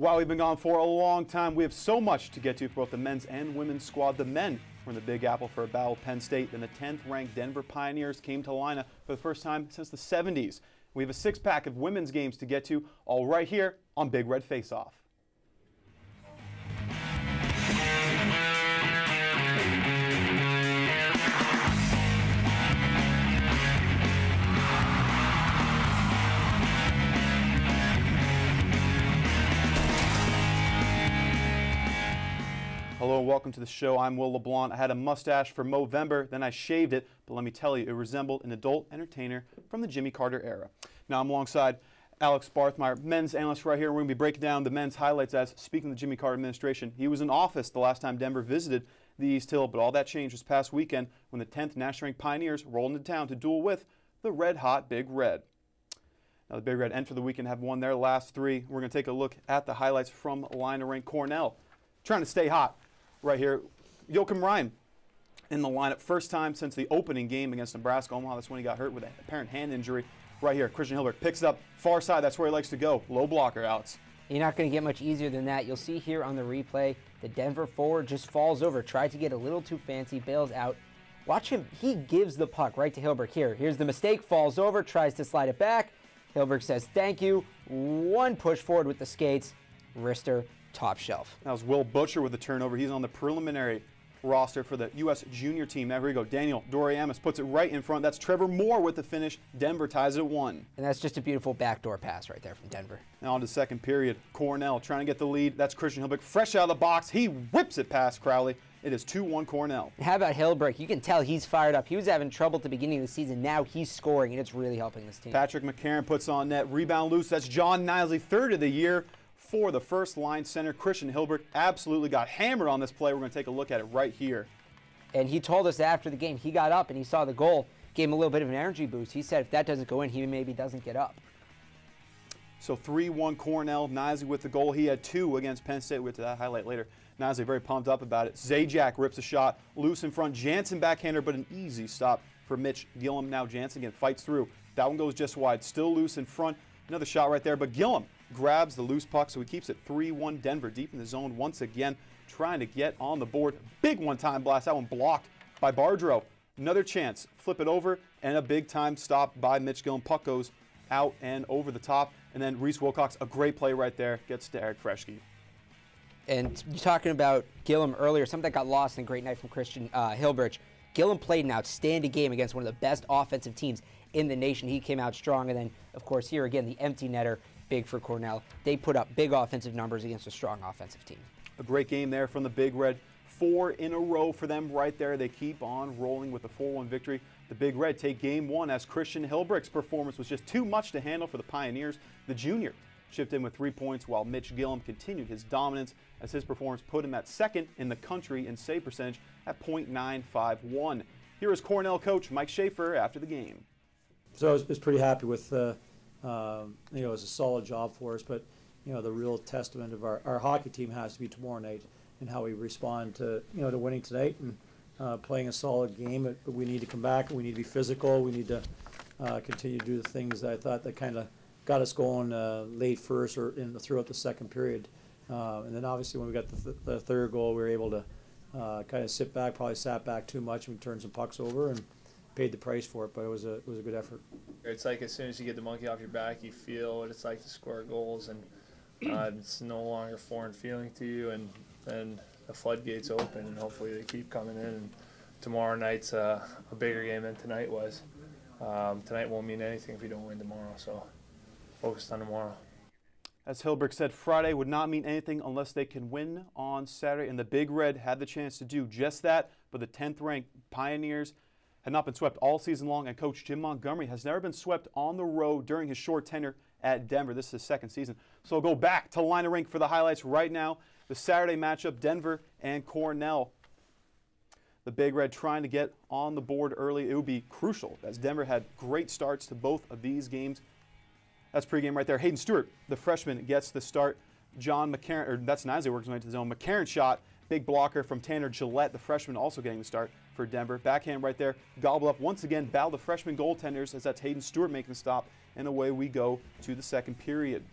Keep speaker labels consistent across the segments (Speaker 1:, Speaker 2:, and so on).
Speaker 1: Wow, we've been gone for a long time. We have so much to get to for both the men's and women's squad. The men were in the Big Apple for a battle of Penn State. Then the 10th-ranked Denver Pioneers came to Lina for the first time since the 70s. We have a six-pack of women's games to get to, all right here on Big Red Faceoff. Hello and welcome to the show. I'm Will LeBlanc. I had a mustache for Movember, then I shaved it, but let me tell you, it resembled an adult entertainer from the Jimmy Carter era. Now I'm alongside Alex Barthmeyer, men's analyst right here. We're going to be breaking down the men's highlights as, speaking of the Jimmy Carter administration, he was in office the last time Denver visited the East Hill, but all that changed this past weekend when the 10th national-ranked Pioneers rolled into town to duel with the red-hot Big Red. Now the Big Red entered the weekend, have won their last three. We're going to take a look at the highlights from Lina-ranked Cornell. Trying to stay hot. Right here, Joachim Ryan in the lineup. First time since the opening game against Nebraska Omaha. That's when he got hurt with an apparent hand injury. Right here, Christian Hilbert picks it up far side. That's where he likes to go. Low blocker, Alex.
Speaker 2: You're not going to get much easier than that. You'll see here on the replay, the Denver forward just falls over, tried to get a little too fancy, bails out. Watch him. He gives the puck right to Hilbert. Here's the mistake. Falls over, tries to slide it back. Hilbert says thank you. One push forward with the skates. Wrister. Top shelf.
Speaker 1: That was Will Butcher with the turnover. He's on the preliminary roster for the U.S. junior team. Now here we go. Daniel Doriamis puts it right in front. That's Trevor Moore with the finish. Denver ties it at 1.
Speaker 2: And that's just a beautiful backdoor pass right there from Denver.
Speaker 1: Now on to the second period. Cornell trying to get the lead. That's Christian Hilbert fresh out of the box. He whips it past Crowley. It is 2-1 Cornell.
Speaker 2: How about Hilbert? You can tell he's fired up. He was having trouble at the beginning of the season. Now he's scoring, and it's really helping this team.
Speaker 1: Patrick McCarron puts on net. Rebound loose. That's John Nisley, third of the year. For the first line center, Christian Hilbert absolutely got hammered on this play. We're going to take a look at it right here.
Speaker 2: And he told us after the game, he got up and he saw the goal, gave him a little bit of an energy boost. He said if that doesn't go in, he maybe doesn't get up.
Speaker 1: So 3-1 Cornell. Nisley with the goal. He had 2 against Penn State. We'll get to that highlight later. Nisley very pumped up about it. Zajac rips a shot, loose in front. Jansen backhander, but an easy stop for Mitch Gillum. Now Jansen again fights through. That one goes just wide. Still loose in front. Another shot right there, but Gillum grabs the loose puck, so he keeps it 3-1 Denver deep in the zone once again, trying to get on the board. Big one-time blast. That one blocked by Bardreau. Another chance. Flip it over, and a big-time stop by Mitch Gillum. Puck goes out and over the top, and then Reese Wilcox, a great play right there, gets to Eric Freschke.
Speaker 2: And you're talking about Gillum earlier, something that got lost in a great night from Christian Hilbert. Gillum played an outstanding game against one of the best offensive teams in the nation. He came out strong, and then, of course, here again, the empty netter, big for Cornell. They put up big offensive numbers against a strong offensive team. A
Speaker 1: great game there from the Big Red. 4 in a row for them right there. They keep on rolling with a 4-1 victory. The Big Red take game 1 as Christian Hilbert's performance was just too much to handle for the Pioneers. The junior chipped in with 3 points while Mitch Gillum continued his dominance as his performance put him at second in the country in save percentage at .951. Here is Cornell coach Mike Schaefer after the game.
Speaker 3: So I was pretty happy with, it was a solid job for us, but, the real testament of our hockey team has to be tomorrow night and how we respond to, to winning tonight and playing a solid game. But we need to come back, we need to be physical, we need to continue to do the things that I thought that kind of got us going late first or throughout the second period. And then obviously when we got the third goal, we were able to kind of sit back, probably sat back too much and turned some pucks over and paid the price for it, but it was a good effort.
Speaker 4: It's like as soon as you get the monkey off your back, you feel what it's like to score goals, and it's no longer a foreign feeling to you, and then the floodgates open, and hopefully they keep coming in. And tomorrow night's a bigger game than tonight was. Tonight won't mean anything if we don't win tomorrow, so focused on tomorrow.
Speaker 1: As Hilbert said, Friday would not mean anything unless they can win on Saturday, and the Big Red had the chance to do just that, but the 10th-ranked Pioneers had not been swept all season long, and Coach Jim Montgomery has never been swept on the road during his short tenure at Denver. This is his second season. So we'll go back to Lina Rink for the highlights right now. The Saturday matchup, Denver and Cornell. The Big Red trying to get on the board early. It would be crucial as Denver had great starts to both of these games. That's pregame right there. Hayden Stewart, the freshman, gets the start. John McCarron, or that's Nisley works his way to the zone. McCarron shot, big blocker from Tanner Gillette, the freshman, also getting the start for Denver. Backhand right there, gobble up once again, battle the freshman goaltenders as that's Hayden Stewart making the stop, and away we go to the second period.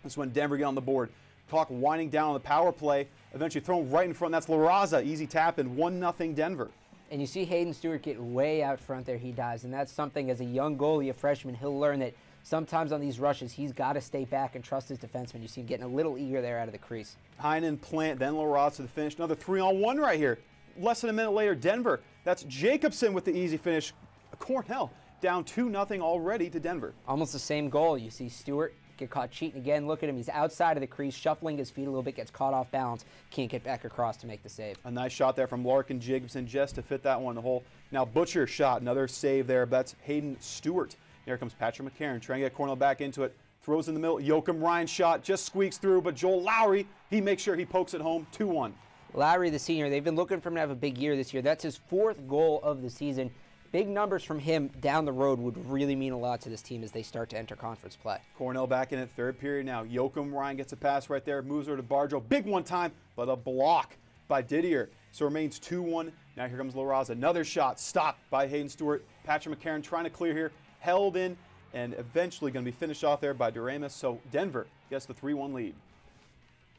Speaker 1: That's when Denver get on the board. clock winding down on the power play. Eventually thrown right in front. That's La Raza. Easy tap in 1-0 Denver.
Speaker 2: And you see Hayden Stewart get way out front there. He dives, and that's something as a young goalie, a freshman, he'll learn that sometimes on these rushes he's got to stay back and trust his defenseman. You see him getting a little eager there out of the crease.
Speaker 1: Heinen, Plant, then La Raza to the finish. Another 3-on-1 right here. Less than a minute later, Denver. That's Jacobson with the easy finish. Cornell down 2-0 already to Denver.
Speaker 2: Almost the same goal. You see Stewart get caught cheating again. Look at him. He's outside of the crease, shuffling his feet a little bit, gets caught off balance. Can't get back across to make the save.
Speaker 1: A nice shot there from Larkin Jacobson just to fit that one in the hole. Now Butcher shot, another save there. That's Hayden Stewart. Here comes Patrick McCarron trying to get Cornell back into it. Throws in the middle. Joachim Ryan shot, just squeaks through, but Joel Lowry, he makes sure he pokes it home. 2-1.
Speaker 2: Lowry, the senior, they've been looking for him to have a big year this year. That's his 4th goal of the season. Big numbers from him down the road would really mean a lot to this team as they start to enter conference play.
Speaker 1: Cornell back in it, third period now. Joachim Ryan gets a pass right there, moves over to Barjo. Big one time, but a block by Didier. So it remains 2-1. Now here comes La Raza. Another shot stopped by Hayden Stewart. Patrick McCarron trying to clear here, held in, and eventually going to be finished off there by Doremus. So Denver gets the 3-1 lead.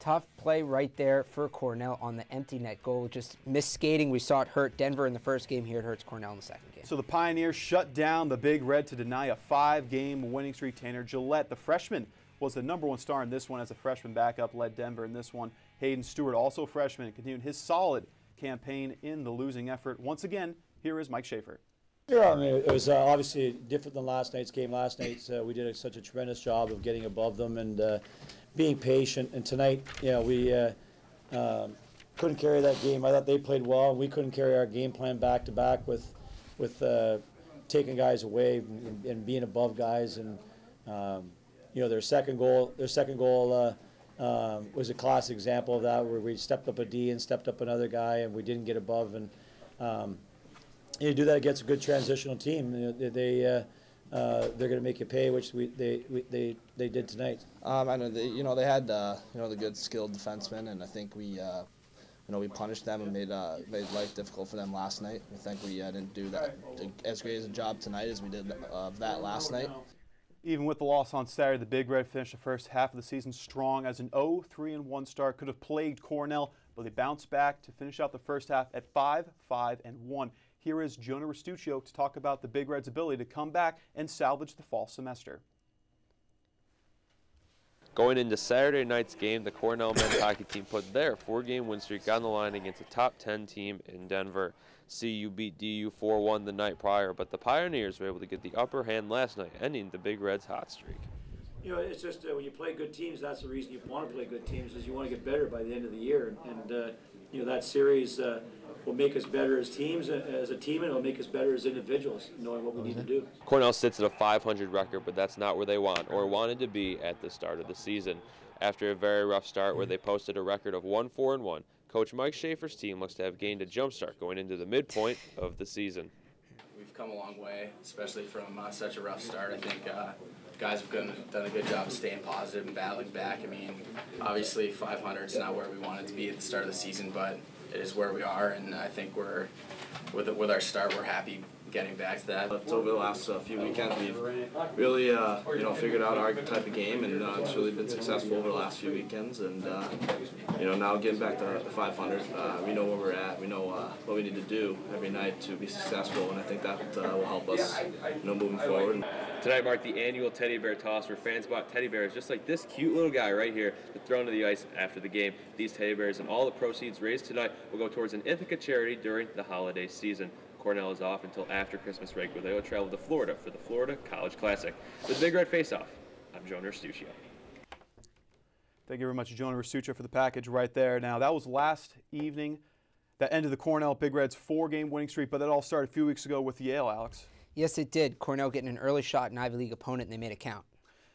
Speaker 2: Tough play right there for Cornell on the empty net goal. Just missed skating. We saw it hurt Denver in the first game. Here it hurts Cornell in the second game.
Speaker 1: So the Pioneers shut down the Big Red to deny a 5-game winning streak. Tanner Gillette, the freshman, was the #1 star in this one as a freshman backup, led Denver in this one. Hayden Stewart, also freshman, continued his solid campaign in the losing effort. Once again, here is Mike Schaefer.
Speaker 3: Yeah, I mean, it was obviously different than last night's game. Last night we did such a tremendous job of getting above them and being patient. And tonight, we couldn't carry that game. I thought they played well, and we couldn't carry our game plan back to back with taking guys away and being above guys. And their second goal was a classic example of that, where we stepped up a D and stepped up another guy, and we didn't get above. And you do that against a good transitional team. They're going to make you pay, which they did tonight.
Speaker 5: I know they had the good skilled defensemen, and I think we punished them and made life difficult for them last night. I think we didn't do that as great as a job tonight as we did of that last night.
Speaker 1: Even with the loss on Saturday, the Big Red finished the first half of the season strong as an 0-3-1 start. Could have plagued Cornell, but they bounced back to finish out the first half at 5-5-1. Here is Jonah Restuccio to talk about the Big Red's ability to come back and salvage the fall semester.
Speaker 6: Going into Saturday night's game, the Cornell men's hockey team put their 4-game win streak on the line against a top 10 team in Denver. CU beat DU 4-1 the night prior, but the Pioneers were able to get the upper hand last night, ending the Big Red's hot streak.
Speaker 3: It's just when you play good teams, that's the reason you want to play good teams, is you want to get better by the end of the year. And that series will make us better as teams, as a team, and it'll make us better as individuals, knowing what we need to do.
Speaker 6: Cornell sits at a .500 record, but that's not where they want or wanted to be at the start of the season. After a very rough start where they posted a record of 1-4-1, Coach Mike Schaefer's team looks to have gained a jump start going into the midpoint of the season.
Speaker 7: We've come a long way, especially from such a rough start. I think guys have done a good job of staying positive and battling back. I mean, obviously 500 is not where we wanted to be at the start of the season, but it is where we are, and I think with our start, we're happy getting back to that.
Speaker 8: Over the last few weekends, we've really figured out our type of game, and it's really been successful over the last few weekends. And now getting back to the 500, we know where we're at. We know what we need to do every night to be successful, and I think that will help us moving forward.
Speaker 6: Tonight marked the annual teddy bear toss, where fans bought teddy bears just like this cute little guy right here to throw into the ice after the game. These teddy bears and all the proceeds raised tonight will go towards an Ithaca charity during the holiday season. Cornell is off until after Christmas break, where they will travel to Florida for the Florida College Classic. With the Big Red Faceoff, I'm Jonah Restuccio.
Speaker 1: Thank you very much, Jonah Restuccio, for the package right there. Now, that was last evening. That ended the Cornell Big Red's 4-game winning streak, but that all started a few weeks ago with Yale, Alex.
Speaker 2: Yes, it did. Cornell getting an early shot, an Ivy League opponent, and they made it count.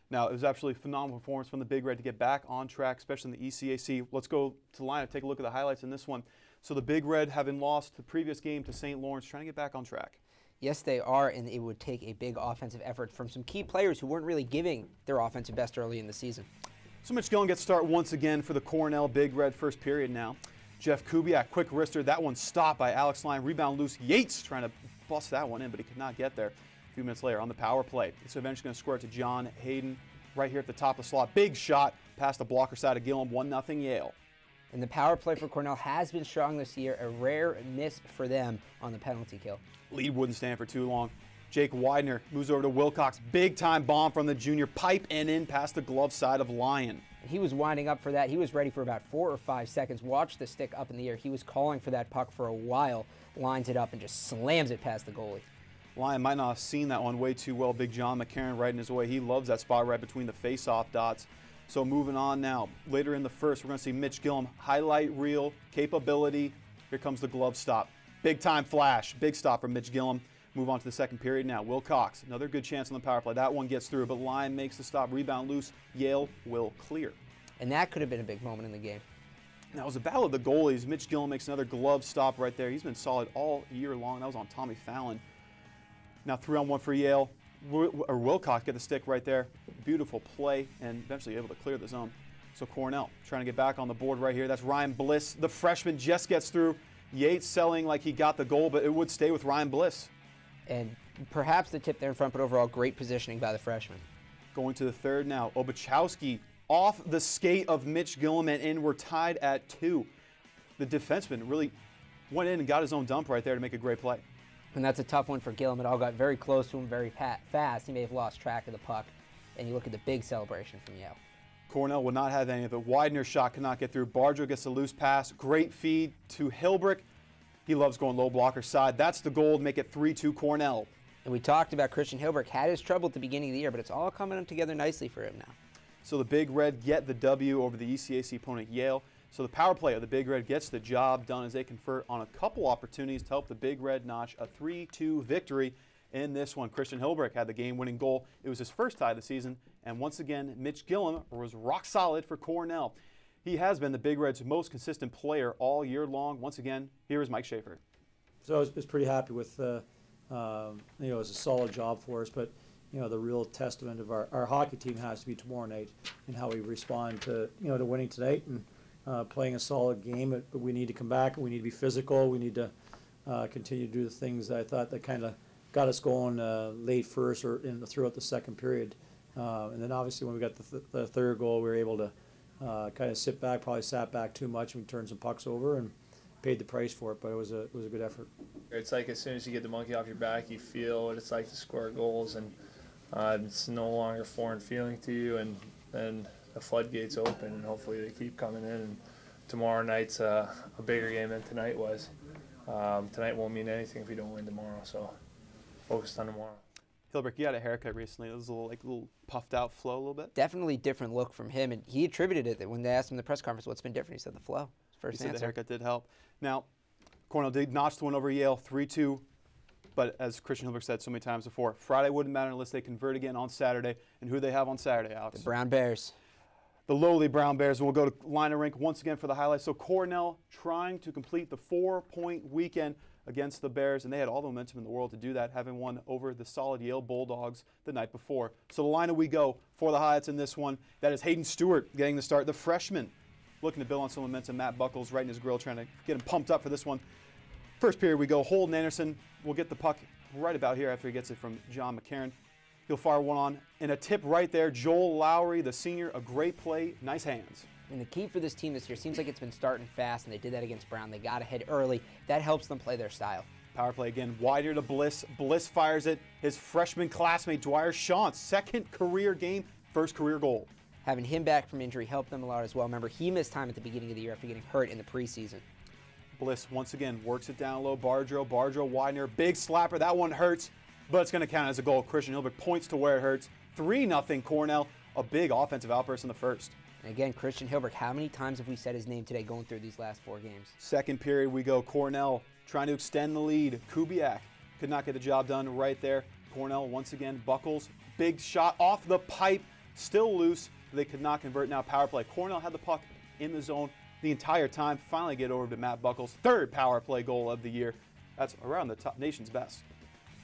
Speaker 1: Now, it was absolutely a phenomenal performance from the Big Red to get back on track, especially in the ECAC. Let's go to the lineup, take a look at the highlights in this one. So the Big Red, having lost the previous game to St. Lawrence, trying to get back on track.
Speaker 2: Yes, they are, and it would take a big offensive effort from some key players who weren't really giving their offensive best early in the season.
Speaker 1: So Mitch Gillen gets start once again for the Cornell Big Red first period now. Jeff Kubiak, quick wrister. That one stopped by Alex Lyon. Rebound loose. Yates trying to bust that one in, but he could not get there. A few minutes later on the power play. It's eventually going to square it to John Hayden right here at the top of the slot. Big shot. past the blocker side of Gillum, 1-0 Yale.
Speaker 2: And the power play for Cornell has been strong this year, a rare miss for them on the penalty kill.
Speaker 1: Lead wouldn't stand for too long. Jake Widener moves over to Wilcox. Big-time bomb from the junior. Pipe and in past the glove side of Lyon.
Speaker 2: And he was winding up for that. He was ready for about 4 or 5 seconds. Watch the stick up in the air. He was calling for that puck for a while. Lines it up and just slams it past the goalie.
Speaker 1: Lyon might not have seen that one way too well. Big John McCarron right in his way. He loves that spot right between the face-off dots. So moving on now. Later in the first, we're going to see Mitch Gillum. Highlight reel, capability. Here comes the glove stop. Big-time flash. Big stop from Mitch Gillum. Move on to the second period now. Wilcox, another good chance on the power play. That one gets through, but Lyon makes the stop. Rebound loose. Yale will clear.
Speaker 2: And that could have been a big moment in the game.
Speaker 1: Now, it was a battle of the goalies. Mitch Gillum makes another glove stop right there. He's been solid all year long. That was on Tommy Fallon. Now 3-on-1 for Yale. Wilcox get the stick right there. Beautiful play and eventually able to clear the zone. So Cornell trying to get back on the board right here. That's Ryan Bliss. The freshman just gets through. Yates selling like he got the goal, but it would stay with Ryan Bliss.
Speaker 2: And perhaps the tip there in front, but overall great positioning by the freshman.
Speaker 1: Going to the third now. Obachowski off the skate of Mitch Gillum and in. We're tied at 2. The defenseman really went in and got his own dump right there to make a great play.
Speaker 2: And that's a tough one for Gillum. It all got very close to him very fast. He may have lost track of the puck. And you look at the big celebration from Yale.
Speaker 1: Cornell will not have any of it. Widener's shot could not get through. Barjo gets a loose pass. Great feed to Hilbrick. He loves going low blocker side. That's the goal to make it 3-2 Cornell.
Speaker 2: And we talked about Christian Hilbrick had his trouble at the beginning of the year, but it's all coming together nicely for him now.
Speaker 1: So the Big Red get the W over the ECAC opponent Yale. So the power play of the Big Red gets the job done as they convert on a couple opportunities to help the Big Red notch a 3-2 victory in this one. Christian Hilbrick had the game-winning goal. It was his first tie of the season. And once again, Mitch Gillum was rock solid for Cornell. He has been the Big Red's most consistent player all year long. Once again, here is Mike Schaefer.
Speaker 3: So I was pretty happy with, it was a solid job for us, but, the real testament of our hockey team has to be tomorrow night and how we respond to, to winning tonight and playing a solid game. But we need to come back. We need to be physical. We need to continue to do the things that I thought that kind of got us going late first or throughout the second period. And then obviously when we got the third goal, we were able to kind of sit back, probably sat back too much, and we turned some pucks over and paid the price for it, but it was a good effort.
Speaker 4: It's like as soon as you get the monkey off your back, you feel what it's like to score goals, and it's no longer a foreign feeling to you, and then the floodgates open, and hopefully they keep coming in, and tomorrow night's a bigger game than tonight was. Tonight won't mean anything if we don't win tomorrow, so focused on tomorrow.
Speaker 1: Hilbrick, you had a haircut recently. It was a little puffed out flow a little bit.
Speaker 2: Definitely different look from him, and he attributed it when they asked him in the press conference what's been different. He said the flow. First
Speaker 1: He said
Speaker 2: answer.
Speaker 1: the haircut did help. Now, Cornell did notch the win over Yale 3-2, but as Christian Hilbrick said so many times before, Friday wouldn't matter unless they convert again on Saturday. And who do they have on Saturday, Alex?
Speaker 2: The Brown Bears.
Speaker 1: The lowly Brown Bears. We'll go to line of rink once again for the highlights. So Cornell trying to complete the 4-point weekend against the Bears, and they had all the momentum in the world to do that, having won over the solid Yale Bulldogs the night before. So the lineup we go for the highlights in this one. That is Hayden Stewart getting the start, the freshman, looking to build on some momentum. Matt Buckles right in his grill, trying to get him pumped up for this one. First period we go. Holden Anderson will get the puck right about here after he gets it from John McCarron. He'll fire one on, and a tip right there. Joel Lowry, the senior, a great play, nice hands.
Speaker 2: And the key for this team this year seems like it's been starting fast, and they did that against Brown. They got ahead early. That helps them play their style.
Speaker 1: Power play again, wider to Bliss. Bliss fires it. His freshman classmate, Dwyer Shantz, second career game, first career goal.
Speaker 2: Having him back from injury helped them a lot as well. Remember, he missed time at the beginning of the year after getting hurt in the preseason.
Speaker 1: Bliss once again works it down low. Barjo, Widener, big slapper. That one hurts, but it's going to count as a goal. Christian Hilbrick points to where it hurts. 3-0 Cornell. A big offensive outburst in the first.
Speaker 2: And again, Christian Hilbrick, how many times have we said his name today going through these last 4 games?
Speaker 1: Second period we go. Cornell trying to extend the lead. Kubiak could not get the job done right there. Cornell once again. Buckles, big shot off the pipe, still loose. They could not convert. Now power play. Cornell had the puck in the zone the entire time. Finally get over to Matt Buckles. Third power play goal of the year. That's around the top nation's best.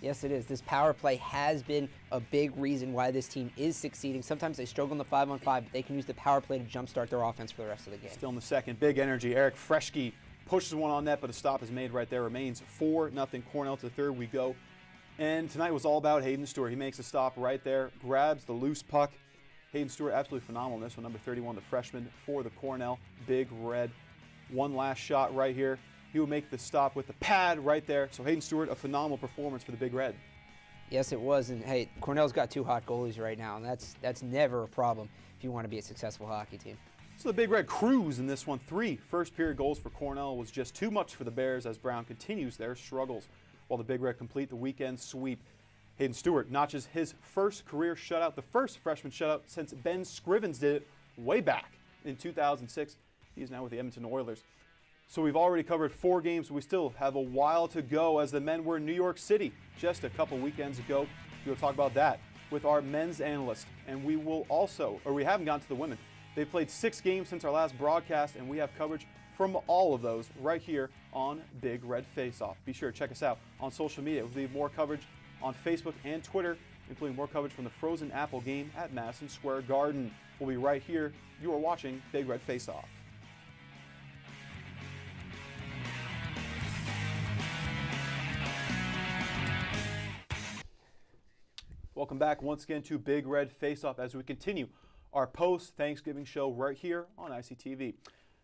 Speaker 2: Yes, it is. This power play has been a big reason why this team is succeeding. Sometimes they struggle in the 5-on-5, but they can use the power play to jumpstart their offense for the rest of the game.
Speaker 1: Still in the second, big energy. Eric Freschke pushes one on net, but a stop is made right there. Remains 4-0 Cornell. To the third we go. And tonight was all about Hayden Stewart. He makes a stop right there, grabs the loose puck, Hayden Stewart, absolutely phenomenal in this one. Number 31, the freshman for the Cornell Big Red. One last shot right here. He would make the stop with the pad right there. So Hayden Stewart, a phenomenal performance for the Big Red.
Speaker 2: Yes, it was. And hey, Cornell's got 2 hot goalies right now, and that's never a problem if you want to be a successful hockey team.
Speaker 1: So the Big Red cruise in this one. 3 first-period goals for Cornell was just too much for the Bears as Brown continues their struggles, while the Big Red complete the weekend sweep. Hayden Stewart notches his first career shutout, the first freshman shutout since Ben Scrivens did it way back in 2006. He's now with the Edmonton Oilers. So we've already covered 4 games. We still have a while to go as the men were in New York City just a couple weekends ago. We'll talk about that with our men's analyst. And we will also, or we haven't gotten to the women. They've played 6 games since our last broadcast, and we have coverage from all of those right here on Big Red Faceoff. Be sure to check us out on social media. We'll leave more coverage on Facebook and Twitter, including more coverage from the Frozen Apple game at Madison Square Garden. We'll be right here. You are watching Big Red Faceoff. Welcome back once again to Big Red Faceoff as we continue our post-Thanksgiving show right here on ICTV.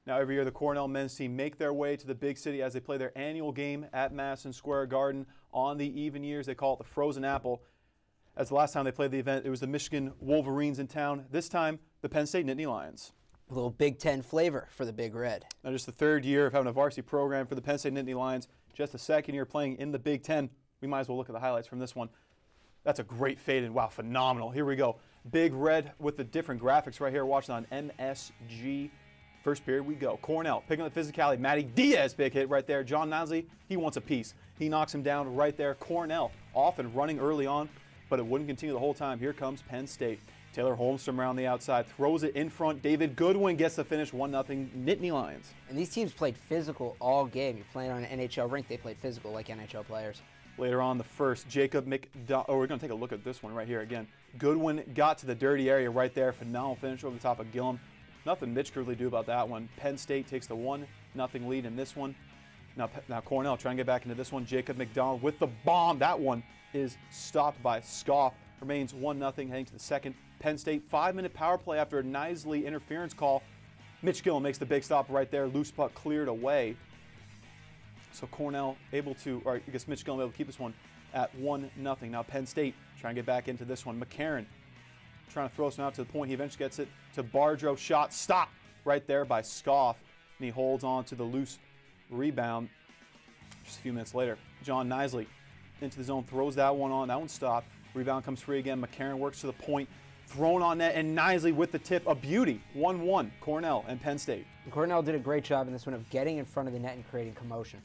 Speaker 1: Now, every year the Cornell men's team make their way to the big city as they play their annual game at Madison Square Garden on the even years. They call it the Frozen Apple. As the last time they played the event, it was the Michigan Wolverines in town. This time, the Penn State Nittany Lions.
Speaker 2: A little Big Ten flavor for the Big Red.
Speaker 1: Now, just the 3rd year of having a varsity program for the Penn State Nittany Lions, just the 2nd year playing in the Big Ten. We might as well look at the highlights from this one. That's a great fade, and wow, phenomenal. Here we go. Big Red with the different graphics right here, watching on MSG. First period we go. Cornell picking up the physicality. Matty Diaz, big hit right there. John Nisley, he wants a piece. He knocks him down right there. Cornell off and running early on, but it wouldn't continue the whole time. Here comes Penn State. Taylor Holmstrom around the outside, throws it in front. David Goodwin gets the finish, 1-0 Nittany Lions.
Speaker 2: And these teams played physical all game. You're playing on an NHL rink, they played physical like NHL players.
Speaker 1: Later on the first, Jacob McDonald, we're going to take a look at this one right here again. Goodwin got to the dirty area right there. Phenomenal finish over the top of Gillum. Nothing Mitch could really do about that one. Penn State takes the 1-0 lead in this one. Now Cornell trying to get back into this one. Jacob McDonald with the bomb. That one is stopped by Scoff. Remains 1-0 heading to the second. Penn State 5-minute power play after a Nisley interference call. Mitch Gillum makes the big stop right there. Loose puck cleared away. So Cornell able to, or I guess Mitch Gillum able to keep this one at 1-0. Now Penn State trying to get back into this one. McCarron trying to throw some out to the point. He eventually gets it to Bardreau. Shot stopped right there by Scoff. And he holds on to the loose rebound. Just a few minutes later, John Nisley into the zone, throws that one on. That one stopped. Rebound comes free again. McCarron works to the point. Thrown on net, and Nisley with the tip. A beauty. 1-1, Cornell and Penn State.
Speaker 2: And Cornell did a great job in this one of getting in front of the net and creating commotion.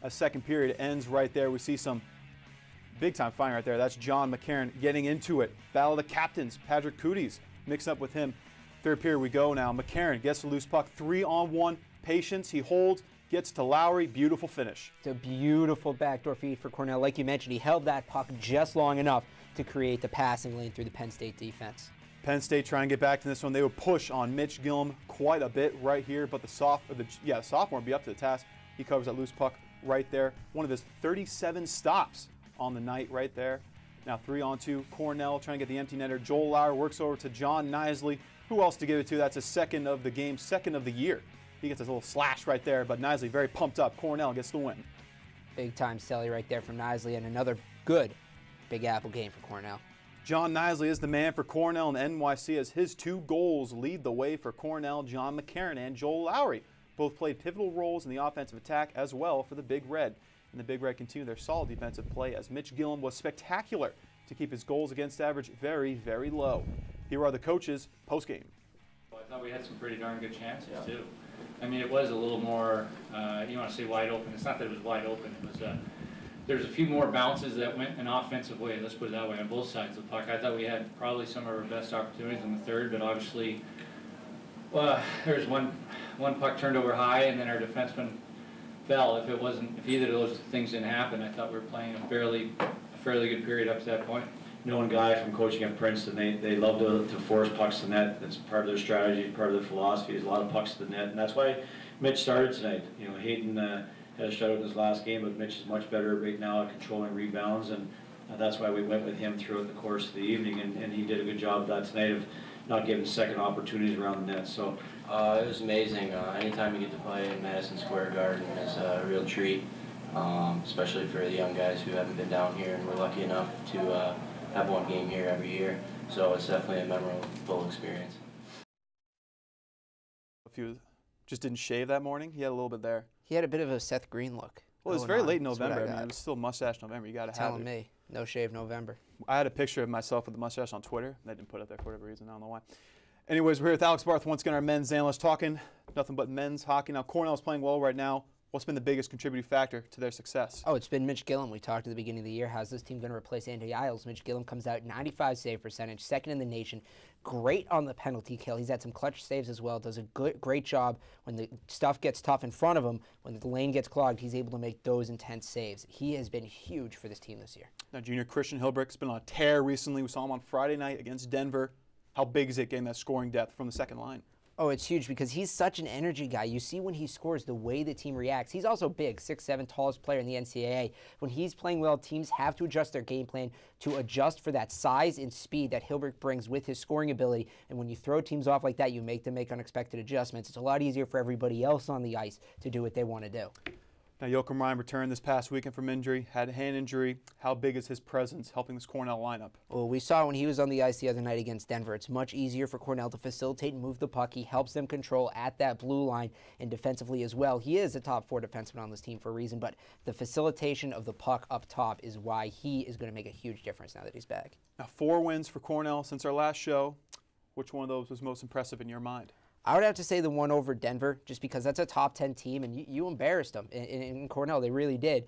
Speaker 1: A second period ends right there. We see some big-time fighting right there. That's John McCarron getting into it. Battle of the captains. Patrick Cooties mixed up with him. Third period we go now. McCarron gets the loose puck. 3-on-1. Patience. He holds. Gets to Lowry. Beautiful finish.
Speaker 2: It's a beautiful backdoor feed for Cornell. Like you mentioned, he held that puck just long enough to create the passing lane through the Penn State defense.
Speaker 1: Penn State trying to get back to this one. They would push on Mitch Gillum quite a bit right here, but the sophomore would be up to the task. He covers that loose puck right there. One of his 37 stops on the night right there. Now 3-on-2. Cornell trying to get the empty netter. Joel Lauer works over to John Nisley. Who else to give it to? That's his second of the game, second of the year. He gets his little slash right there, but Nisley very pumped up. Cornell gets the win.
Speaker 2: Big time celly right there from Nisley, and another good Big Apple game for Cornell.
Speaker 1: John Nisley is the man for Cornell and NYC as his 2 goals lead the way for Cornell. John McCarron and Joel Lowry both played pivotal roles in the offensive attack as well for the Big Red. And the Big Red continue their solid defensive play as Mitch Gillum was spectacular to keep his goals against average very, very low. Here are the coaches post-game.
Speaker 9: Well, I thought we had some pretty darn good chances too. I mean, it was a little more, you want to say wide open. It's not that it was wide open. It was, there's a few more bounces that went an offensive way, let's put it that way, on both sides of the puck. I thought we had probably some of our best opportunities in the third, but obviously, there's one puck turned over high, and then our defenseman fell. If either of those things didn't happen, I thought we were playing a fairly good period up to that point.
Speaker 10: Knowing guys from coaching at Princeton, they love to force pucks to net. That's part of their strategy, part of their philosophy. Is a lot of pucks to the net, and that's why Mitch started tonight. Hayden had a shutout in his last game, but Mitch is much better right now at controlling rebounds, and That's why we went with him throughout the course of the evening, and he did a good job of that tonight of not giving second opportunities around the net. So
Speaker 11: it was amazing. Anytime you get to play in Madison Square Garden is a real treat, especially for the young guys who haven't been down here, and we're lucky enough to have one game here every year. So it's definitely a memorable experience.
Speaker 1: If you just didn't shave that morning, he had a little bit there.
Speaker 2: He had a bit of a Seth Green look.
Speaker 1: Well, it's very late in November. I mean, it was still mustache November. You got to have it.
Speaker 2: Telling me, no shave November.
Speaker 1: I had a picture of myself with the mustache on Twitter. They didn't put it there for whatever reason. I don't know why. Anyways, we're here with Alex Barth, once again, our men's analyst, talking nothing but men's hockey. Now, Cornell's playing well right now. What's been the biggest contributing factor to their success?
Speaker 2: Oh, it's been Mitch Gillum. We talked at the beginning of the year. How's this team going to replace Andy Isles? Mitch Gillum comes out 95 save percentage, second in the nation. Great on the penalty kill. He's had some clutch saves as well. Does a great job when the stuff gets tough in front of him. When the lane gets clogged, he's able to make those intense saves. He has been huge for this team this year.
Speaker 1: Now, junior Christian Hilbrick's been on a tear recently. We saw him on Friday night against Denver. How big is it getting that scoring depth from the second line?
Speaker 2: Oh, it's huge because he's such an energy guy. You see when he scores the way the team reacts. He's also big, 6'7", tallest player in the NCAA. When he's playing well, teams have to adjust their game plan to adjust for that size and speed that Hilbrick brings with his scoring ability. And when you throw teams off like that, you make them make unexpected adjustments. It's a lot easier for everybody else on the ice to do what they want to do.
Speaker 1: Now, Joachim Ryan returned this past weekend from injury, had a hand injury. How big is his presence helping this Cornell lineup?
Speaker 2: Well, we saw when he was on the ice the other night against Denver. It's much easier for Cornell to facilitate and move the puck. He helps them control at that blue line and defensively as well. He is a top 4 defenseman on this team for a reason, but the facilitation of the puck up top is why he is going to make a huge difference now that he's back.
Speaker 1: Now, 4 wins for Cornell since our last show. Which one of those was most impressive in your mind?
Speaker 2: I would have to say the one over Denver, just because that's a top 10 team, and you embarrassed them in Cornell. They really did.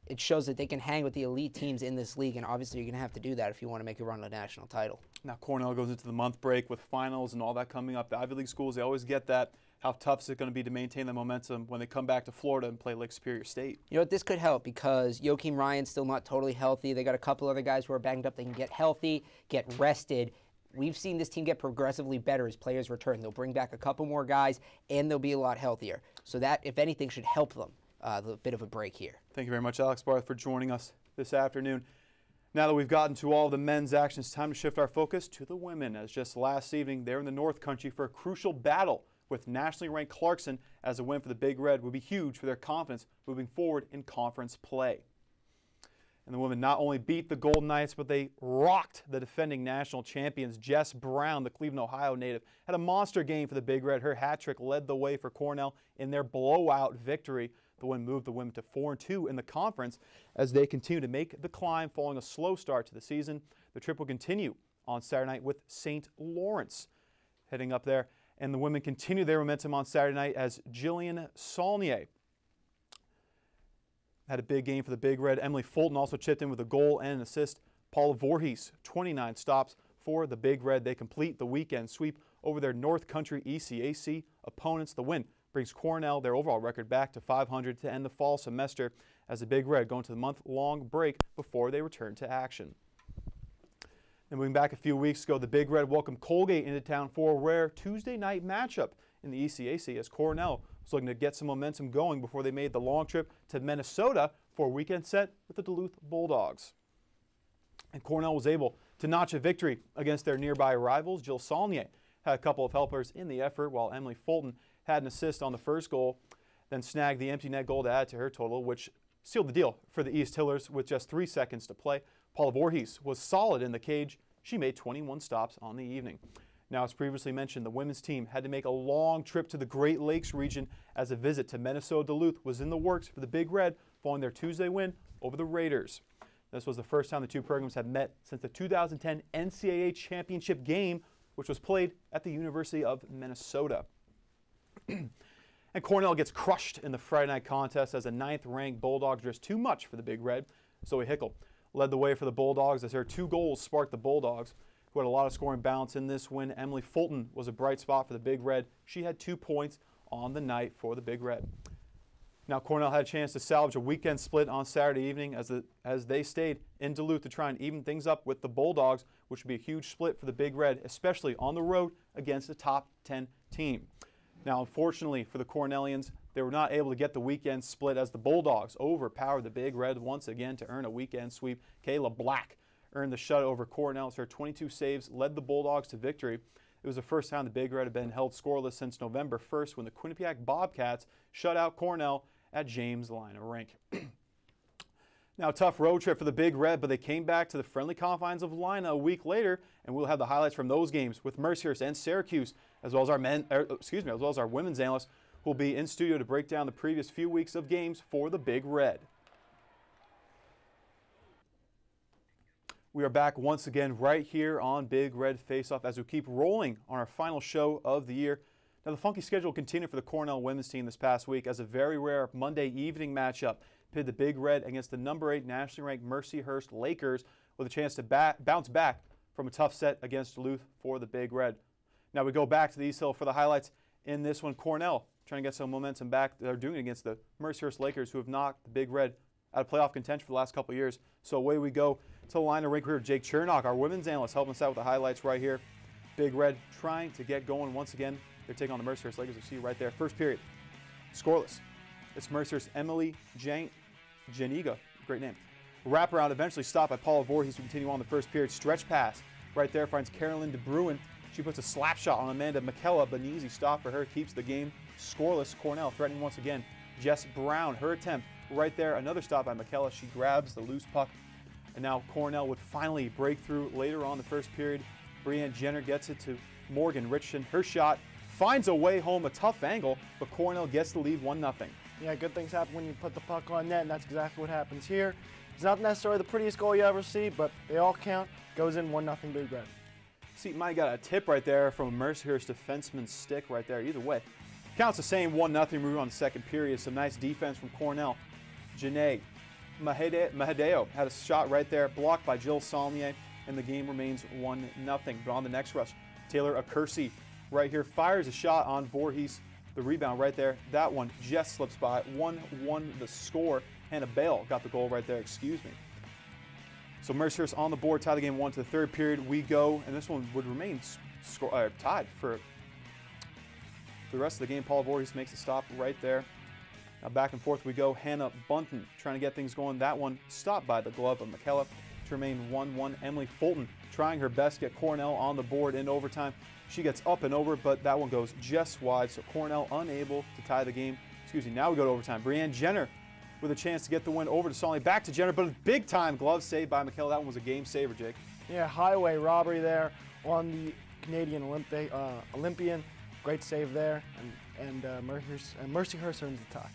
Speaker 2: It shows that they can hang with the elite teams in this league, and obviously you're going to have to do that if you want to make a run at a national title.
Speaker 1: Now, Cornell goes into the month break with finals and all that coming up. The Ivy League schools, they always get that. How tough is it going to be to maintain the momentum when they come back to Florida and play Lake Superior State?
Speaker 2: You know what, this could help because Joachim Ryan's still not totally healthy. They got a couple other guys who are banged up. They can get healthy, get rested. We've seen this team get progressively better as players return. They'll bring back a couple more guys, and they'll be a lot healthier. So that, if anything, should help them a bit of a break here.
Speaker 1: Thank you very much, Alex Barth, for joining us this afternoon. Now that we've gotten to all the men's action, it's time to shift our focus to the women, as just last evening, they're in the North Country for a crucial battle with nationally ranked Clarkson, as a win for the Big Red would be huge for their confidence moving forward in conference play. And the women not only beat the Golden Knights, but they rocked the defending national champions. Jess Brown, the Cleveland, Ohio native, had a monster game for the Big Red. Her hat trick led the way for Cornell in their blowout victory. The win moved the women to 4-2 in the conference as they continue to make the climb following a slow start to the season. The trip will continue on Saturday night with St. Lawrence heading up there. And the women continue their momentum on Saturday night as Jillian Saulnier had a big game for the Big Red. Emily Fulton also chipped in with a goal and an assist. Paula Voorhees, 29 stops for the Big Red. They complete the weekend sweep over their North Country ECAC opponents. The win brings Cornell their overall record back to 500 to end the fall semester as the Big Red go into the month-long break before they return to action. And moving back a few weeks ago, the Big Red welcomed Colgate into town for a rare Tuesday night matchup in the ECAC as Cornell was looking to get some momentum going before they made the long trip to Minnesota for a weekend set with the Duluth Bulldogs. And Cornell was able to notch a victory against their nearby rivals. Jill Saulnier had a couple of helpers in the effort, while Emily Fulton had an assist on the first goal, then snagged the empty net goal to add to her total, which sealed the deal for the East Hillers with just 3 seconds to play. Paula Voorhees was solid in the cage. She made 21 stops on the evening. Now, as previously mentioned, the women's team had to make a long trip to the Great Lakes region as a visit to Minnesota Duluth was in the works for the Big Red following their Tuesday win over the Raiders. This was the first time the two programs had met since the 2010 NCAA championship game, which was played at the University of Minnesota. And Cornell gets crushed in the Friday night contest as a 9th-ranked Bulldogs just too much for the Big Red. Zoe Hickel led the way for the Bulldogs as her 2 goals sparked the Bulldogs, who had a lot of scoring balance in this win. Emily Fulton was a bright spot for the Big Red. She had 2 points on the night for the Big Red. Now, Cornell had a chance to salvage a weekend split on Saturday evening as they stayed in Duluth to try and even things up with the Bulldogs, which would be a huge split for the Big Red, especially on the road against a top 10 team. Now, unfortunately for the Cornellians, they were not able to get the weekend split as the Bulldogs overpowered the Big Red once again to earn a weekend sweep. Kayla Black earned the shut over Cornell. Her 22 saves led the Bulldogs to victory. It was the first time the Big Red had been held scoreless since November 1st when the Quinnipiac Bobcats shut out Cornell at James Lina Rink. Now, a tough road trip for the Big Red, but they came back to the friendly confines of Lina a week later, and we'll have the highlights from those games with Mercyhurst and Syracuse, as well as our women's analysts who will be in studio to break down the previous few weeks of games for the Big Red. We are back once again right here on Big Red Faceoff as we keep rolling on our final show of the year. Now, the funky schedule continued for the Cornell women's team this past week as a very rare Monday evening matchup pitted the Big Red against the number 8 nationally ranked Mercyhurst Lakers with a chance to bounce back from a tough set against Duluth for the Big Red. Now we go back to the East Hill for the highlights in this one. Cornell trying to get some momentum back. They're doing it against the Mercyhurst Lakers, who have knocked the Big Red out of playoff contention for the last couple of years. So away we go to the Lina Rink here. Jake Chernock, our women's analyst, helping us out with the highlights right here. Big Red trying to get going once again. They're taking on the Mercyhurst Lakers. You see right there. First period, scoreless. It's Mercyhurst Emily Janiga, great name. Wraparound eventually stopped by Paula Voorhees to continue on the first period. Stretch pass right there finds Carolyn DeBruin. She puts a slap shot on Amanda McKella, but an easy stop for her. Keeps the game scoreless. Cornell threatening once again. Jess Brown, her attempt right there. Another stop by McKella. She grabs the loose puck. And now Cornell would finally break through later on the first period. Brianne Jenner gets it to Morgan Richardson. Her shot finds a way home, a tough angle, but Cornell gets the lead 1-0.
Speaker 12: Yeah, good things happen when you put the puck on net, and that's exactly what happens here. It's not necessarily the prettiest goal you ever see, but they all count. Goes in 1-0 Big Red.
Speaker 1: See, Mike got a tip right there from a Mercyhurst defenseman's stick right there. Either way, counts the same 1-0 move on the second period. Some nice defense from Cornell. Janae Mahadeo had a shot right there, blocked by Jill Saulnier, and the game remains 1-0. But on the next rush, Taylor Accursi right here fires a shot on Voorhees. The rebound right there. That one just slips by. 1-1 the score. Hannah Bale got the goal right there, excuse me. So Mercyhurst on the board, tie the game 1 to the third period. We go, and this one would remain tied for the rest of the game. Paula Voorhees makes a stop right there. Now back and forth we go. Hannah Bunton trying to get things going. That one stopped by the glove of McKella to remain 1-1. Emily Fulton trying her best to get Cornell on the board in overtime. She gets up and over, but that one goes just wide, so Cornell unable to tie the game. Excuse me, now we go to overtime. Brianne Jenner with a chance to get the win over to Saulnier. Back to Jenner, but a big-time glove save by McKella. That one was a game saver, Jake.
Speaker 12: Yeah, highway robbery there on the Canadian Olympian. Great save there, and Mercyhurst earns the tie.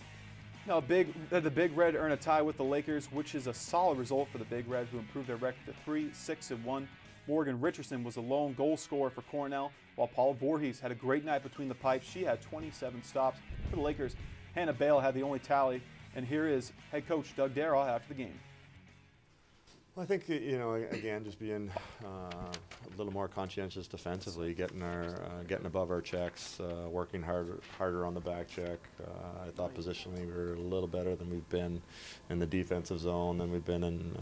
Speaker 1: Now, the Big Red earn a tie with the Lakers, which is a solid result for the Big Red, who improved their record to 3-6-1. Morgan Richardson was the lone goal scorer for Cornell, while Paul Voorhees had a great night between the pipes. She had 27 stops. For the Lakers, Hannah Bale had the only tally, and here is head coach Doug Darrell after the game.
Speaker 13: Well, I think, again, just being a little more conscientious defensively, getting above our checks, working harder on the back check. I thought positionally we were a little better than we've been in the defensive zone than we've been in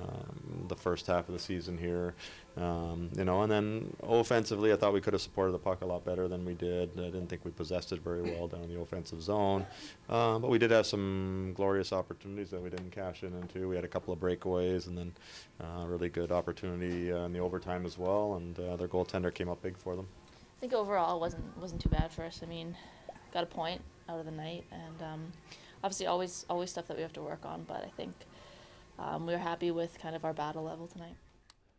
Speaker 13: the first half of the season here. And then offensively, I thought we could have supported the puck a lot better than we did. I didn't think we possessed it very well down in the offensive zone, but we did have some glorious opportunities that we didn't cash in into. We had a couple of breakaways, and then really good opportunity in the overtime as well, and their goaltender came up big for them.
Speaker 14: I think overall it wasn't too bad for us. I mean, got a point out of the night, and obviously always stuff that we have to work on, but I think we were happy with kind of our battle level tonight.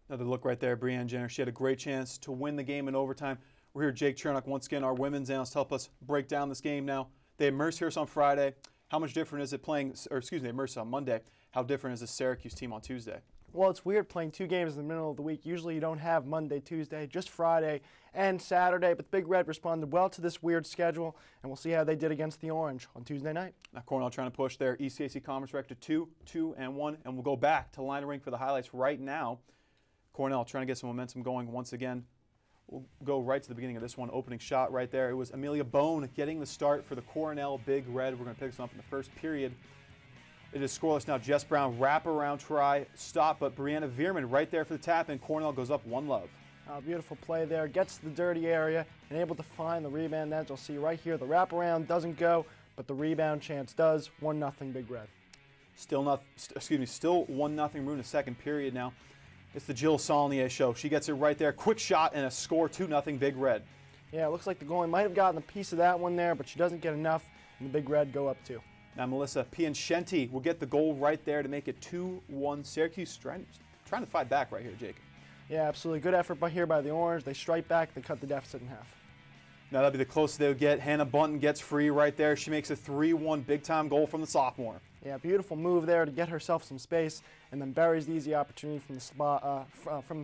Speaker 1: Another look right there, Brianne Jenner. She had a great chance to win the game in overtime. We're here, Jake Chernock, once again, our women's analyst, help us break down this game now. They had Mercyhurst on Friday. How much different is it playing, or excuse me, they had Mercyhurst on Monday. How different is the Syracuse team on Tuesday?
Speaker 12: Well, it's weird playing 2 games in the middle of the week. Usually you don't have Monday, Tuesday, just Friday and Saturday. But the Big Red responded well to this weird schedule, and we'll see how they did against the Orange on Tuesday night. Now
Speaker 1: Cornell trying to push their ECAC conference record to 2-2-1, and we'll go back to Lina Rink for the highlights right now. Cornell trying to get some momentum going once again. We'll go right to the beginning of this one. Opening shot right there. It was Amelia Bone getting the start for the Cornell Big Red. We're going to pick this up in the first period. It is scoreless now. Jess Brown, wraparound try, stop, but Brianna Veerman right there for the tap, and Cornell goes up 1-0.
Speaker 12: Beautiful play there. Gets to the dirty area and able to find the rebound. As you'll see right here, the wraparound doesn't go, but but the rebound chance does. 1-0 Big Red.
Speaker 1: Still 1-0 Maroon in the second period now. It's the Jill Saulnier show. She gets it right there. Quick shot and a score, 2-0 Big Red.
Speaker 12: Yeah, it looks like the goalie might have gotten a piece of that one there, but she doesn't get enough, and the Big Red go up 2.
Speaker 1: Now Melissa Piancenti will get the goal right there to make it 2-1. Syracuse trying to fight back right here, Jake.
Speaker 12: Yeah, absolutely. Good effort here by the Orange. They strike back. They cut the deficit in half.
Speaker 1: Now that'll be the closest they'll get. Hannah Bunton gets free right there. She makes a 3-1 big-time goal from the sophomore.
Speaker 12: Yeah, beautiful move there to get herself some space, and then buries the easy opportunity from the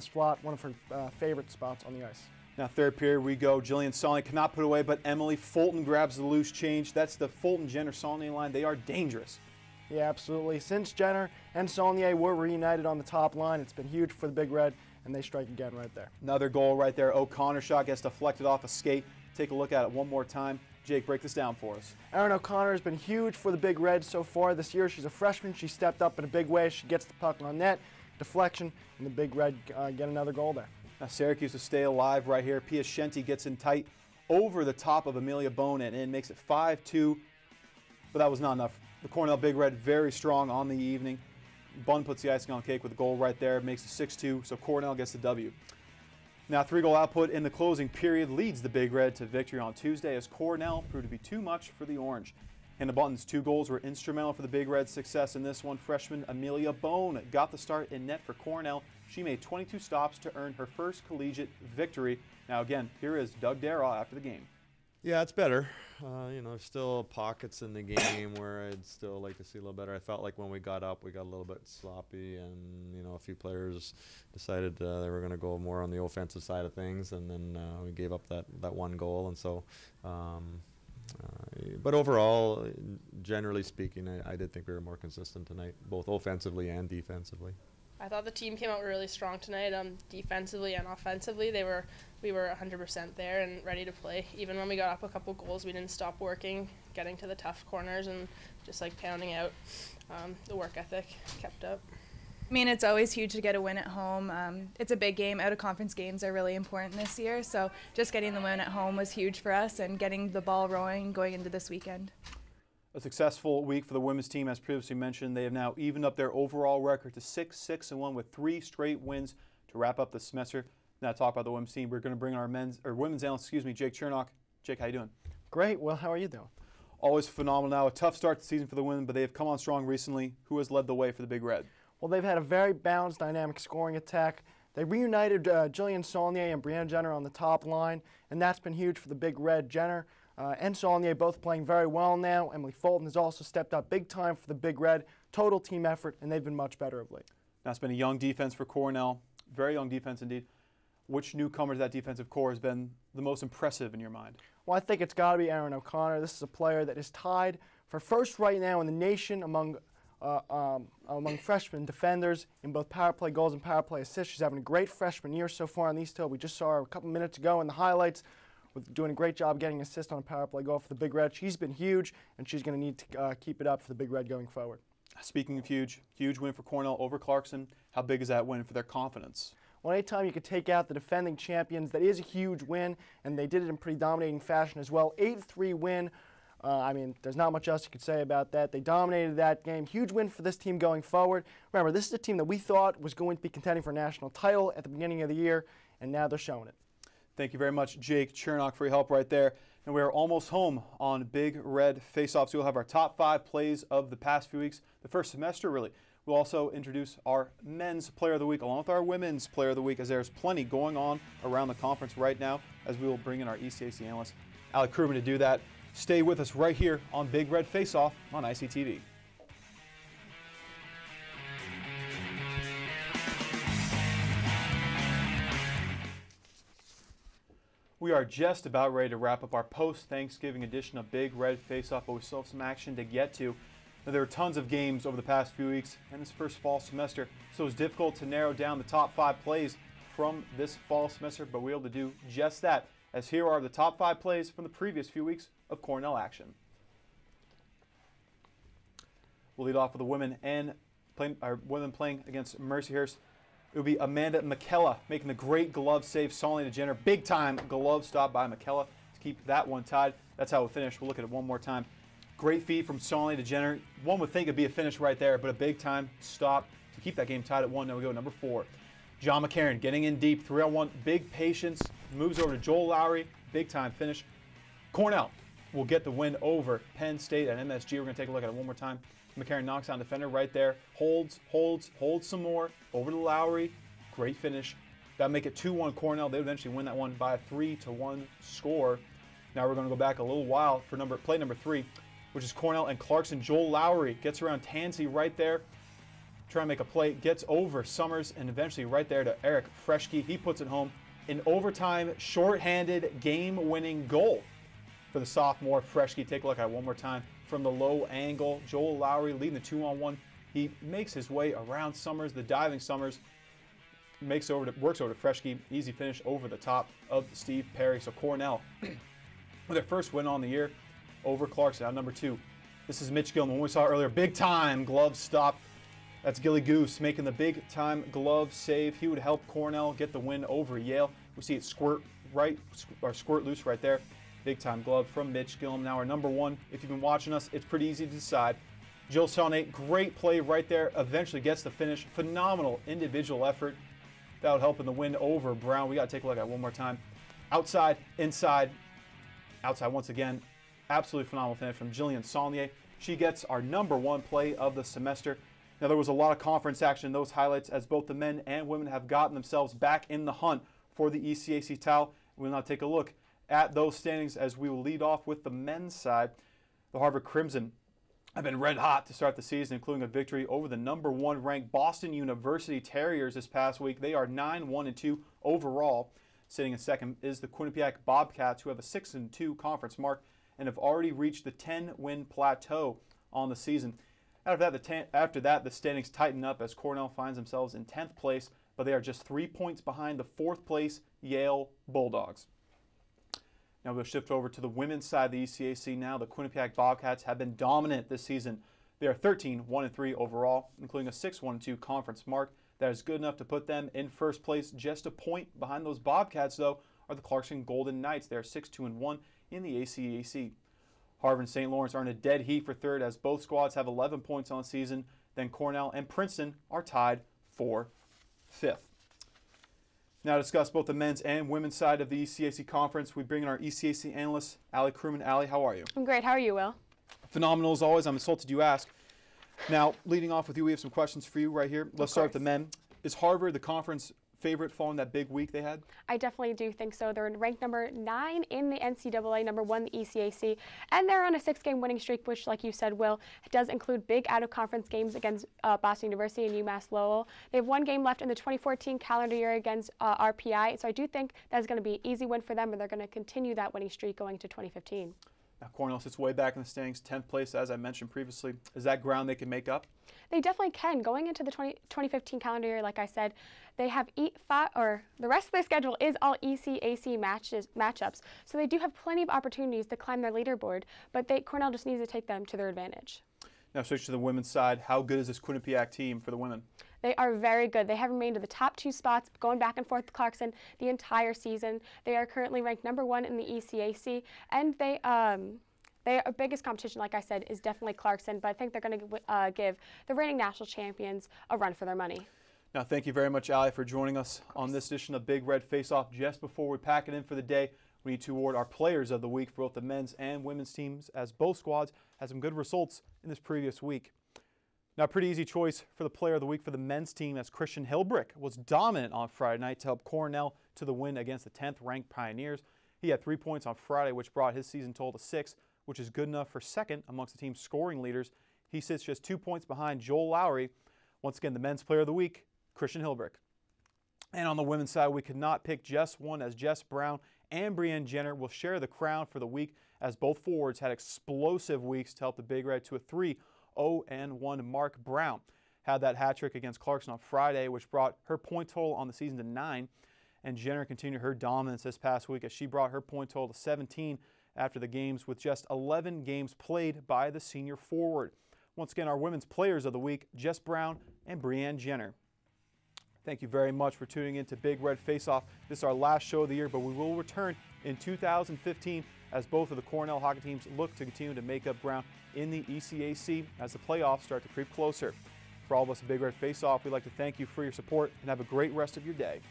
Speaker 12: spot, one of her favorite spots on the ice.
Speaker 1: Now third period we go. Jillian Saulnier cannot put away, but Emily Fulton grabs the loose change. That's the Fulton-Jenner-Saulnier line. They are dangerous.
Speaker 12: Yeah, absolutely. Since Jenner and Saulnier were reunited on the top line, it's been huge for the Big Red, and they strike again right there.
Speaker 1: Another goal right there. O'Connor shot gets deflected off a skate. Take a look at it one more time. Jake, break this down for us.
Speaker 12: Erin O'Connor has been huge for the Big Red so far this year. She's a freshman. She stepped up in a big way. She gets the puck on net, deflection, and the Big Red get another goal there.
Speaker 1: Now Syracuse will stay alive right here. Piancenti gets in tight over the top of Amelia Bone and in, makes it 5-2, but that was not enough. The Cornell Big Red very strong on the evening. Bunn puts the icing on cake with a goal right there, makes it 6-2, so Cornell gets the W. Now 3-goal output in the closing period leads the Big Red to victory on Tuesday as Cornell proved to be too much for the Orange. Hannah Bunton's 2 goals were instrumental for the Big Red's success in this one. Freshman Amelia Bone got the start in net for Cornell. She made 22 stops to earn her first collegiate victory. Now again, here is Doug Darrell after the game.
Speaker 13: Yeah, it's better. You know, there's still pockets in the game where I'd still like to see a little better. I felt like when we got up, we got a little bit sloppy, and you know, a few players decided they were going to go more on the offensive side of things, and then we gave up that one goal. And so, but overall, generally speaking, I did think we were more consistent tonight, both offensively and defensively.
Speaker 15: I thought the team came out really strong tonight, defensively and offensively. We were 100% there and ready to play. Even when we got up a couple goals, we didn't stop working, getting to the tough corners and just like pounding out. The work ethic kept up.
Speaker 16: I mean, it's always huge to get a win at home. It's a big game. Out-of-conference games are really important this year, so just getting the win at home was huge for us and getting the ball rolling going into this weekend.
Speaker 1: A successful week for the women's team, as previously mentioned. They have now evened up their overall record to 6-6-1 with 3 straight wins to wrap up the semester. Now talk about the women's team. We're going to bring in our women's analyst, Jake Chernock. Jake, how you doing?
Speaker 12: Great. Well, how are you doing?
Speaker 1: Always phenomenal now. A tough start to the season for the women, but they have come on strong recently. Who has led the way for the Big Red?
Speaker 12: Well, they've had a very balanced, dynamic scoring attack. They reunited Jillian Saulnier and Brianna Jenner on the top line, and that's been huge for the Big Red. Jenner and Saulnier both playing very well now. Emily Fulton has also stepped up big time for the Big Red. Total team effort, and they've been much better of late.
Speaker 1: Now it's been a young defense for Cornell. Very young defense indeed. Which newcomer to that defensive core has been the most impressive in your mind?
Speaker 12: Well, I think it's got to be Erin O'Connor. This is a player that is tied for first right now in the nation among freshman defenders in both power play goals and power play assists. She's having a great freshman year so far on these two. We just saw her a couple minutes ago in the highlights with doing a great job getting an assist on a power play goal for the Big Red. She's been huge, and she's going to need to keep it up for the Big Red going forward.
Speaker 1: Speaking of huge win for Cornell over Clarkson. How big is that win for their confidence?
Speaker 12: Well, anytime you could take out the defending champions, that is a huge win, and they did it in pretty dominating fashion as well. 8-3 win. I mean, there's not much else you could say about that. They dominated that game. Huge win for this team going forward. Remember, this is a team that we thought was going to be contending for a national title at the beginning of the year, and now they're showing it.
Speaker 1: Thank you very much, Jake Chernock, for your help right there. And we're almost home on Big Red Faceoffs. We'll have our top 5 plays of the past few weeks, the first semester really. We'll also introduce our men's player of the week along with our women's player of the week, as there's plenty going on around the conference right now, as we will bring in our ECAC analyst, Alec Krubin, to do that. Stay with us right here on Big Red Faceoff on ICTV. We are just about ready to wrap up our post-Thanksgiving edition of Big Red Faceoff, but we still have some action to get to. Now, there were tons of games over the past few weeks and this first fall semester, so it's difficult to narrow down the top 5 plays from this fall semester, but we're able to do just that, as here are the top 5 plays from the previous few weeks of Cornell action. We'll lead off with the women playing against Mercyhurst. It would be Amanda McKella making the great glove save, Saulnier to Jenner. Big time glove stop by McKella to keep that one tied. That's how we'll finish. We'll look at it one more time. Great feed from Sonley to Jenner. One would think it'd be a finish right there, but a big time stop to keep that game tied at 1. Now we go number 4. John McCarron getting in deep, 3-on-1, big patience, moves over to Joel Lowry, big time finish. Cornell will get the win over Penn State at MSG. We're going to take a look at it one more time. McCarron knocks down defender right there, holds some more, over to Lowry, great finish. That'll make it 2-1 Cornell. They would eventually win that one by a 3-1 score. Now we're going to go back a little while for play number 3, which is Cornell and Clarkson. Joel Lowry gets around Tansey right there, trying to make a play, gets over Summers, and eventually right there to Eric Freschke. He puts it home. An overtime, shorthanded, game-winning goal for the sophomore Freschke. Take a look at it one more time. From the low angle, Joel Lowry leading the 2-on-1. He makes his way around Summers, the diving Summers, works over to Freschke. Easy finish over the top of Steve Perry. So Cornell, with their first win on the year over Clarkson, at number 2. This is Mitch Gilman. When we saw earlier, big time glove stop. That's Gilly Goose making the big time glove save. He would help Cornell get the win over Yale. We see it squirt loose right there. Big time glove from Mitch Gilman. Now our number 1, if you've been watching us, it's pretty easy to decide. Jill Sonate, great play right there, eventually gets the finish. Phenomenal individual effort. That would help in the win over Brown. We got to take a look at it one more time. Outside, inside, outside once again. Absolutely phenomenal finish from Jillian Saulnier. She gets our number 1 play of the semester. Now there was a lot of conference action in those highlights as both the men and women have gotten themselves back in the hunt for the ECAC title. We'll now take a look at those standings as we will lead off with the men's side. The Harvard Crimson have been red hot to start the season, including a victory over the number 1 ranked Boston University Terriers this past week. They are 9-1-2 overall. Sitting in second is the Quinnipiac Bobcats, who have a 6-2 conference mark and have already reached the 10-win plateau on the season. After that, the standings tighten up as Cornell finds themselves in 10th place, but they are just 3 points behind the 4th place Yale Bulldogs. Now we'll shift over to the women's side of the ECAC now. The Quinnipiac Bobcats have been dominant this season. They are 13-1-3 overall, including a 6-1-2 conference mark. That is good enough to put them in first place. Just a point behind those Bobcats, though, are the Clarkson Golden Knights. They are 6-2-1 in the ACAC. Harvard and St. Lawrence are in a dead heat for third as both squads have 11 points on the season. Then Cornell and Princeton are tied for 5th. Now to discuss both the men's and women's side of the ECAC conference, we bring in our ECAC analyst, Allie Crewman. Allie, how are you?
Speaker 17: I'm great. How are you, Will?
Speaker 1: Phenomenal as always. I'm insulted you ask. Now, leading off with you, we have some questions for you right here. Let's start with the men. Is Harvard the conference favorite following that big week they had?
Speaker 17: I definitely do think so. They're ranked number 9 in the NCAA, number 1 in the ECAC, and they're on a 6-game winning streak, which, like you said, Will, does include big out-of-conference games against Boston University and UMass Lowell. They have 1 game left in the 2014 calendar year against RPI, so I do think that's going to be an easy win for them, and they're going to continue that winning streak going to 2015.
Speaker 1: Now, Cornell sits way back in the standings, 10th place, as I mentioned previously. Is that ground they can make up?
Speaker 17: They definitely can. Going into the 2015 calendar year, like I said, they have the rest of their schedule is all ECAC matchups. So they do have plenty of opportunities to climb their leaderboard, but Cornell just needs to take them to their advantage.
Speaker 1: Now, switch to the women's side. How good is this Quinnipiac team for the women?
Speaker 17: They are very good. They have remained in the top 2 spots, going back and forth with Clarkson the entire season. They are currently ranked number 1 in the ECAC, and their biggest competition, like I said, is definitely Clarkson, but I think they're going to give the reigning national champions a run for their money.
Speaker 1: Now, thank you very much, Allie, for joining us on this edition of Big Red Face-Off. Just before we pack it in for the day, we need to award our Players of the Week for both the men's and women's teams, as both squads had some good results in this previous week. Now, a pretty easy choice for the Player of the Week for the men's team, as Christian Hilbrick was dominant on Friday night to help Cornell to the win against the 10th-ranked Pioneers. He had 3 points on Friday, which brought his season total to 6, which is good enough for second amongst the team's scoring leaders. He sits just 2 points behind Joel Lowry. Once again, the men's Player of the Week, Christian Hilbrick. And on the women's side, we could not pick just one, as Jess Brown and Brienne Jenner will share the crown for the week, as both forwards had explosive weeks to help the Big Red to a 3-0-1 mark. Brown had that hat trick against Clarkson on Friday, which brought her point total on the season to 9. And Jenner continued her dominance this past week as she brought her point total to 17 after the games, with just 11 games played by the senior forward. Once again, our women's Players of the Week, Jess Brown and Brienne Jenner. Thank you very much for tuning in to Big Red Face-Off. This is our last show of the year, but we will return in 2015 as both of the Cornell hockey teams look to continue to make up ground in the ECAC as the playoffs start to creep closer. For all of us at Big Red Faceoff, we'd like to thank you for your support and have a great rest of your day.